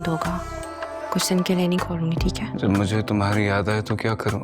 होगा। कुछ दिन के लिए नहीं खोलूंगी, ठीक है? जब मुझे तुम्हारी याद आए तो क्या करूं?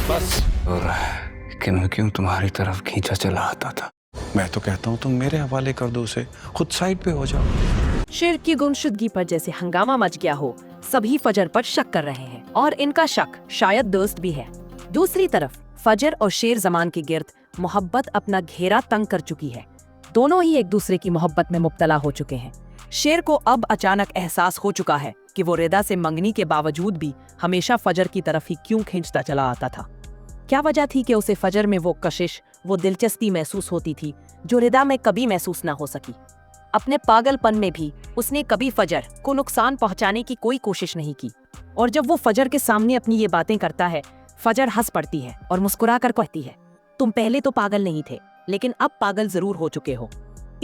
बस हो रहा है कि मैं क्यों तुम्हारी तरफ खींचा चला आता था। मैं तो कहता हूँ तुम मेरे हवाले कर दो उसे, खुद साइड पे हो जाओ। शेर की गुमशुदगी पर जैसे हंगामा मच गया हो, सभी फजर पर शक कर रहे हैं और इनका शक शायद दोस्त भी है। दूसरी तरफ फजर और शेर जमान के गिर्द मोहब्बत अपना घेरा तंग कर चुकी है। दोनों ही एक दूसरे की मोहब्बत में मुब्तला हो चुके हैं। शेर को अब अचानक एहसास हो चुका है कि वो रिदा से मंगनी के बावजूद भी हमेशा फजर की तरफ ही क्यों खींचता चला आता था। क्या वजह थी कि उसे फजर में वो कशिश, वो दिलचस्पी महसूस होती थी जो रिदा में कभी महसूस ना हो सकी। अपने पागलपन में भी उसने कभी फजर को नुकसान पहुंचाने की कोई कोशिश नहीं की, और जब वो फजर के सामने अपनी ये बातें करता है, फजर हंस पड़ती है और मुस्कुरा कर कहती है, तुम पहले तो पागल नहीं थे, लेकिन अब पागल जरूर हो चुके हो।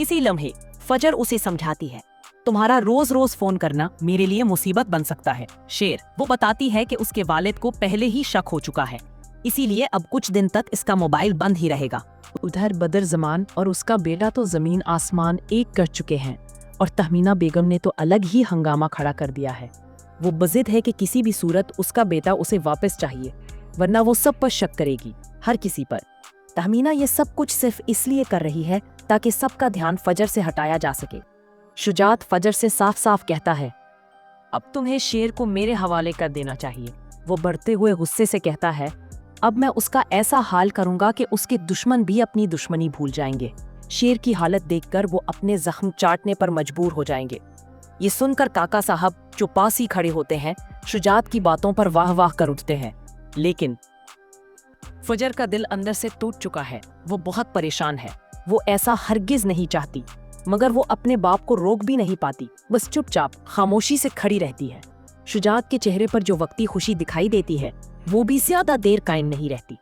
इसी लम्हे फजर उसे समझाती है, तुम्हारा रोज रोज फोन करना मेरे लिए मुसीबत बन सकता है। शेर वो बताती है कि उसके वालिद को पहले ही शक हो चुका है, इसीलिए अब कुछ दिन तक इसका मोबाइल बंद ही रहेगा। उधर बदर जमान और उसका बेटा तो जमीन आसमान एक कर चुके हैं, और तहमीना बेगम ने तो अलग ही हंगामा खड़ा कर दिया है। वो बजिद है कि किसी भी सूरत उसका बेटा उसे वापस चाहिए, वरना वो सब पर शक करेगी, हर किसी पर। तहमीना ये सब कुछ सिर्फ इसलिए कर रही है ताकि सबका ध्यान फजर से हटाया जा सके। शुजात फजर से साफ साफ कहता है, अब तुम्हें शेर को मेरे हवाले कर देना चाहिए। वो बढ़ते हुए गुस्से से कहता है, अब मैं उसका ऐसा हाल करूंगा कि उसके दुश्मन भी अपनी दुश्मनी भूल जाएंगे। शेर की हालत देखकर वो अपने जख्म चाटने पर मजबूर हो जाएंगे। ये सुनकर काका साहब जो पास ही खड़े होते हैं, शुजात की बातों पर वाह वाह कर उठते हैं। लेकिन फजर का दिल अंदर से टूट चुका है। वो बहुत परेशान है। वो ऐसा हरगिज नहीं चाहती, मगर वो अपने बाप को रोक भी नहीं पाती। बस चुपचाप खामोशी से खड़ी रहती है। शुजात के चेहरे पर जो वक्ती खुशी दिखाई देती है, वो भी ज्यादा देर कायम नहीं रहती।